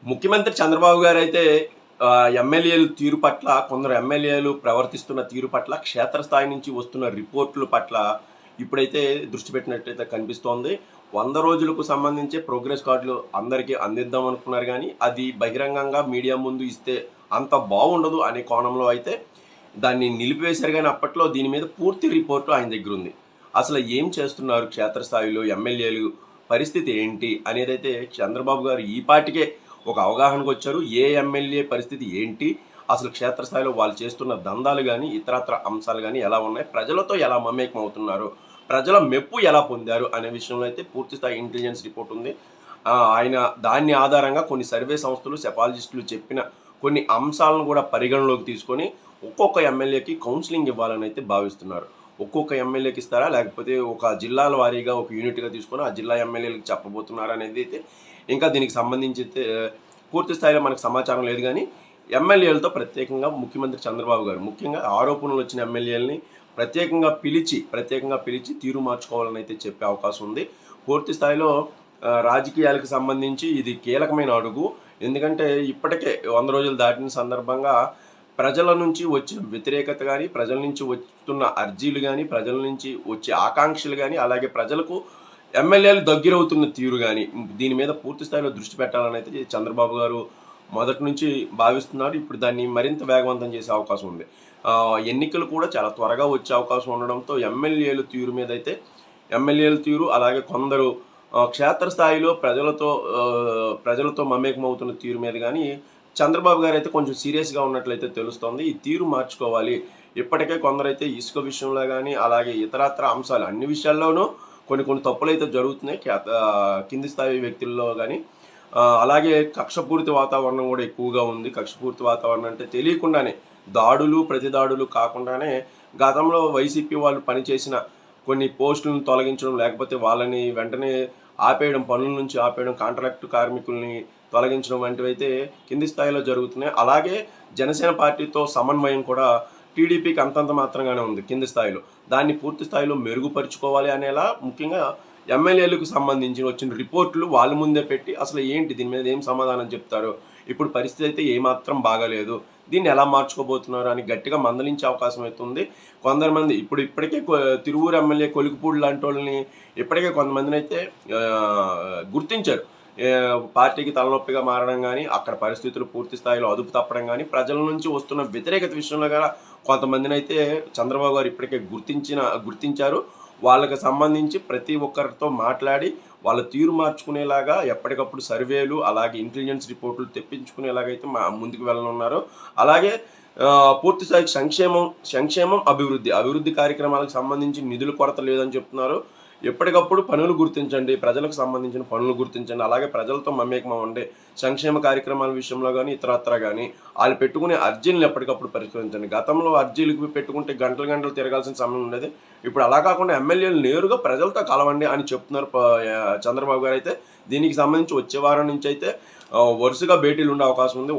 ముఖ్యమంత్రి చంద్రబాబు గారైతే ఎమ్మెల్యేలు తీరు పట్ల, కొందరు ఎమ్మెల్యేలు ప్రవర్తిస్తున్న తీరు పట్ల, క్షేత్రస్థాయి నుంచి వస్తున్న రిపోర్టుల పట్ల ఇప్పుడైతే దృష్టి పెట్టినట్టయితే కనిపిస్తోంది. 100 రోజులకు సంబంధించి ప్రోగ్రెస్ కార్డులు అందరికీ అందిద్దాం అనుకున్నారు కానీ, అది బహిరంగంగా మీడియా ముందు ఇస్తే అంత బాగుండదు అనే కోణంలో అయితే దాన్ని నిలిపివేశారు. కానీ అప్పట్లో దీని మీద పూర్తి రిపోర్టు ఆయన దగ్గర ఉంది. అసలు ఏం చేస్తున్నారు క్షేత్రస్థాయిలో ఎమ్మెల్యేలు, పరిస్థితి ఏంటి అనేదైతే చంద్రబాబు గారు ఈ పాటికే ఒక అవగాహనకు వచ్చారు. ఏ ఎమ్మెల్యే పరిస్థితి ఏంటి, అసలు క్షేత్రస్థాయిలో వాళ్ళు చేస్తున్న దందాలు కానీ, ఇతరత్ర అంశాలు కానీ ఎలా ఉన్నాయి, ప్రజలతో ఎలా మమేకం అవుతున్నారు, ప్రజల మెప్పు ఎలా పొందారు అనే విషయంలో అయితే పూర్తిస్థాయి ఇంటెలిజెన్స్ రిపోర్ట్ ఉంది. ఆయన దాన్ని ఆధారంగా కొన్ని సర్వే సంస్థలు, సెఫాలజిస్టులు చెప్పిన కొన్ని అంశాలను కూడా పరిగణలోకి తీసుకొని ఒక్కొక్క ఎమ్మెల్యేకి కౌన్సిలింగ్ ఇవ్వాలని అయితే భావిస్తున్నారు. ఒక్కొక్క ఎమ్మెల్యేకి ఇస్తారా, లేకపోతే ఒక జిల్లాల వారీగా ఒక యూనిట్గా తీసుకొని ఆ జిల్లా ఎమ్మెల్యేలకు చెప్పబోతున్నారు అనేది అయితే ఇంకా దీనికి సంబంధించి పూర్తి స్థాయిలో మనకు సమాచారం లేదు. కానీ ఎమ్మెల్యేలతో ప్రత్యేకంగా ముఖ్యమంత్రి చంద్రబాబు గారు ముఖ్యంగా ఆరోపణలు వచ్చిన ఎమ్మెల్యేలని ప్రత్యేకంగా పిలిచి తీరు మార్చుకోవాలని అయితే చెప్పే అవకాశం ఉంది. పూర్తి స్థాయిలో రాజకీయాలకు సంబంధించి ఇది కీలకమైన అడుగు. ఎందుకంటే ఇప్పటికే 100 రోజులు దాటిన సందర్భంగా ప్రజల నుంచి వచ్చిన వ్యతిరేకత కానీ, ప్రజల నుంచి వస్తున్న అర్జీలు కానీ, ప్రజల నుంచి వచ్చే ఆకాంక్షలు కానీ, అలాగే ప్రజలకు ఎమ్మెల్యేలు దగ్గరవుతున్న తీరు కానీ, దీని మీద పూర్తి స్థాయిలో దృష్టి పెట్టాలని అయితే చంద్రబాబు గారు మొదటి నుంచి భావిస్తున్నారు. ఇప్పుడు దాన్ని మరింత వేగవంతం చేసే అవకాశం ఉంది. ఎన్నికలు కూడా చాలా త్వరగా వచ్చే అవకాశం ఉండడంతో ఎమ్మెల్యేల తీరు అలాగే కొందరు క్షేత్రస్థాయిలో ప్రజలతో మమేకమవుతున్న తీరు మీద కానీ చంద్రబాబు గారు అయితే కొంచెం సీరియస్గా ఉన్నట్లయితే తెలుస్తోంది. ఈ తీరు మార్చుకోవాలి. ఇప్పటికే కొందరైతే ఇసుక విషయంలో కానీ, అలాగే ఇతరత్ర అంశాలు అన్ని విషయాల్లోనూ కొన్ని తప్పులు అయితే జరుగుతున్నాయి కింది స్థాయి వ్యక్తుల్లో కానీ. అలాగే కక్షపూరిత వాతావరణం కూడా ఎక్కువగా ఉంది. కక్షపూరిత వాతావరణం అంటే తెలియకుండానే ప్రతిదాడులు కాకుండానే గతంలో వైసీపీ వాళ్ళు పనిచేసిన కొన్ని పోస్టులను తొలగించడం, లేకపోతే వాళ్ళని వెంటనే పనుల నుంచి ఆపేయడం, కాంట్రాక్టు కార్మికుల్ని తొలగించడం వంటివి అయితే కింది స్థాయిలో జరుగుతున్నాయి. అలాగే జనసేన పార్టీతో సమన్వయం కూడా టీడీపీకి అంతంత మాత్రంగానే ఉంది కింది స్థాయిలో. దాన్ని పూర్తి స్థాయిలో మెరుగుపరుచుకోవాలి అనేలా ముఖ్యంగా ఎమ్మెల్యేలకు సంబంధించి వచ్చిన రిపోర్టులు వాళ్ళ ముందే పెట్టి అసలు ఏంటి, దీని మీద ఏం సమాధానం చెప్తారు, ఇప్పుడు పరిస్థితి అయితే ఏమాత్రం బాగాలేదు, దీన్ని ఎలా మార్చుకోబోతున్నారు అని గట్టిగా మందలించే అవకాశం అవుతుంది. కొందరు ఇప్పటికే తిరువూరు ఎమ్మెల్యే కొలికిపూడి లాంటి వాళ్ళని ఇప్పటికే కొంతమందిని అయితే గుర్తించారు. పార్టీకి తలనొప్పిగా మారడం కానీ, అక్కడ పరిస్థితులు పూర్తి స్థాయిలో అదుపు తప్పడం కానీ, ప్రజల నుంచి వస్తున్న వ్యతిరేకత విషయంలో కూడా కొంతమందిని అయితే చంద్రబాబు గారు ఇప్పటికే గుర్తించారు. వాళ్ళకి సంబంధించి ప్రతి ఒక్కరితో మాట్లాడి వాళ్ళ తీరు మార్చుకునేలాగా ఎప్పటికప్పుడు సర్వేలు అలాగే ఇంటెలిజెన్స్ రిపోర్టులు తెప్పించుకునేలాగైతే ముందుకు వెళ్ళనున్నారు. అలాగే పూర్తి స్థాయి సంక్షేమం అభివృద్ధి కార్యక్రమాలకు సంబంధించి నిధుల కొరత లేదని చెప్తున్నారు. ఎప్పటికప్పుడు పనులు గుర్తించండి, ప్రజలకు సంబంధించిన పనులు గుర్తించండి, అలాగే ప్రజలతో మమేకం ఉండే సంక్షేమ కార్యక్రమాల విషయంలో కానీ, ఇతరత్ర కానీ వాళ్ళు పెట్టుకునే అర్జీలను ఎప్పటికప్పుడు పరిష్కరించండి. గతంలో అర్జీలకు పెట్టుకుంటే గంటలు తిరగాల్సిన సమయం ఉండేది. ఇప్పుడు అలా కాకుండా ఎమ్మెల్యేలు నేరుగా ప్రజలతో కలవండి అని చెప్తున్నారు చంద్రబాబు గారు. అయితే దీనికి సంబంధించి వచ్చే వారం నుంచి అయితే వరుసగా భేటీలు ఉండే అవకాశం ఉంది.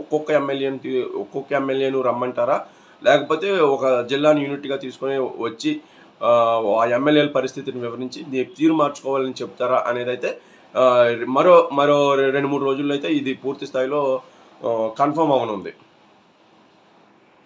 ఒక్కొక్క ఎమ్మెల్యేను రమ్మంటారా, లేకపోతే ఒక జిల్లాను యూనిట్గా తీసుకొని వచ్చి ఆ ఎమ్మెల్యేల పరిస్థితిని వివరించి తీరు మార్చుకోవాలని చెప్తారా అనేది అయితే మరో 2-3 రోజుల్లో అయితే ఇది పూర్తి స్థాయిలో కన్ఫర్మ్ అవనుంది.